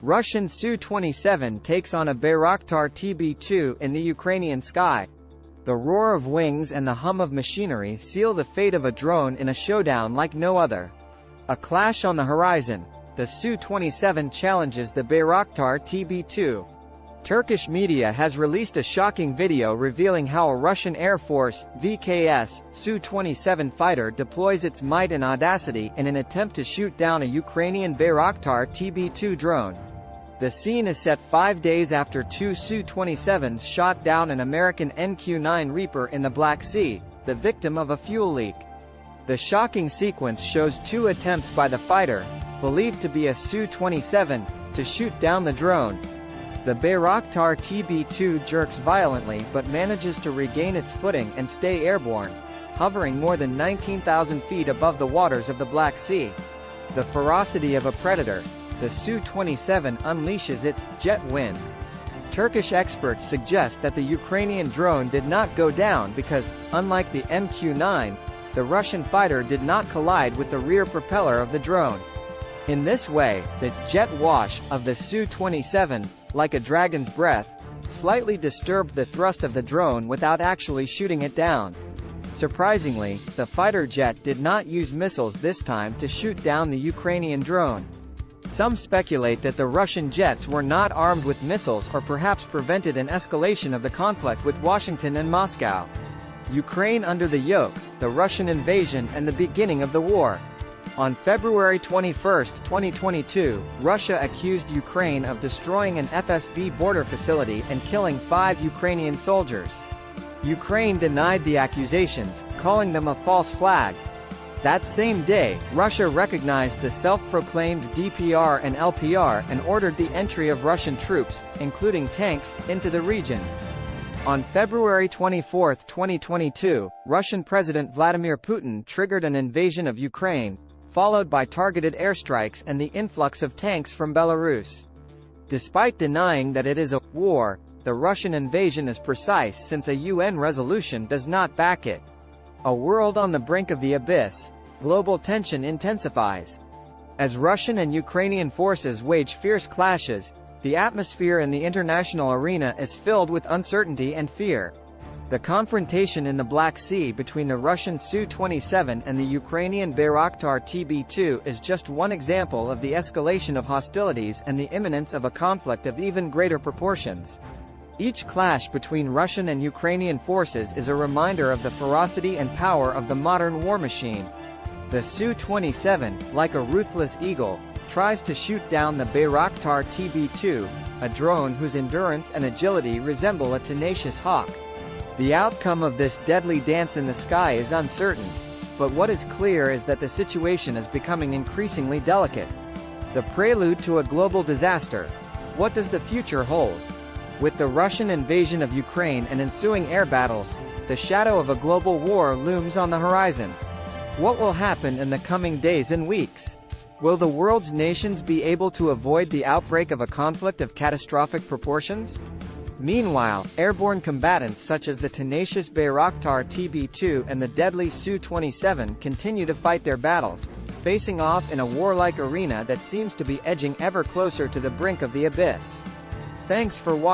Russian Su-27 takes on a Bayraktar TB2 in the Ukrainian sky. The roar of wings and the hum of machinery seal the fate of a drone in a showdown like no other. A clash on the horizon. The Su-27 challenges the Bayraktar TB2. Turkish media has released a shocking video revealing how a Russian Air Force, VKS, Su-27 fighter deploys its might and audacity in an attempt to shoot down a Ukrainian Bayraktar TB2 drone. The scene is set 5 days after two Su-27s shot down an American NQ-9 Reaper in the Black Sea, the victim of a fuel leak. The shocking sequence shows two attempts by the fighter, believed to be a Su-27, to shoot down the drone. The Bayraktar TB2 jerks violently but manages to regain its footing and stay airborne, hovering more than 19,000 feet above the waters of the Black Sea. The ferocity of a predator, the Su-27 unleashes its jet wind. Turkish experts suggest that the Ukrainian drone did not go down because, unlike the MQ-9, the Russian fighter did not collide with the rear propeller of the drone. In this way, the jet wash of the Su-27, like a dragon's breath, slightly disturbed the thrust of the drone without actually shooting it down. Surprisingly, the fighter jet did not use missiles this time to shoot down the Ukrainian drone. Some speculate that the Russian jets were not armed with missiles or perhaps prevented an escalation of the conflict with Washington and Moscow. Ukraine under the yoke, the Russian invasion and the beginning of the war. On February 21, 2022, Russia accused Ukraine of destroying an FSB border facility and killing 5 Ukrainian soldiers. Ukraine denied the accusations, calling them a false flag. That same day, Russia recognized the self-proclaimed DPR and LPR and ordered the entry of Russian troops, including tanks, into the regions. On February 24, 2022, Russian President Vladimir Putin triggered an invasion of Ukraine, followed by targeted airstrikes and the influx of tanks from Belarus. Despite denying that it is a war, the Russian invasion is precise since a UN resolution does not back it. A world on the brink of the abyss. Global tension intensifies. As Russian and Ukrainian forces wage fierce clashes, the atmosphere in the international arena is filled with uncertainty and fear. The confrontation in the Black Sea between the Russian Su-27 and the Ukrainian Bayraktar TB2 is just one example of the escalation of hostilities and the imminence of a conflict of even greater proportions. Each clash between Russian and Ukrainian forces is a reminder of the ferocity and power of the modern war machine. The Su-27, like a ruthless eagle, tries to shoot down the Bayraktar TB2, a drone whose endurance and agility resemble a tenacious hawk. The outcome of this deadly dance in the sky is uncertain, but what is clear is that the situation is becoming increasingly delicate. The prelude to a global disaster. What does the future hold? With the Russian invasion of Ukraine and ensuing air battles, the shadow of a global war looms on the horizon. What will happen in the coming days and weeks? Will the world's nations be able to avoid the outbreak of a conflict of catastrophic proportions? Meanwhile, airborne combatants such as the tenacious Bayraktar TB2 and the deadly Su-27 continue to fight their battles, facing off in a warlike arena that seems to be edging ever closer to the brink of the abyss. Thanks for watching.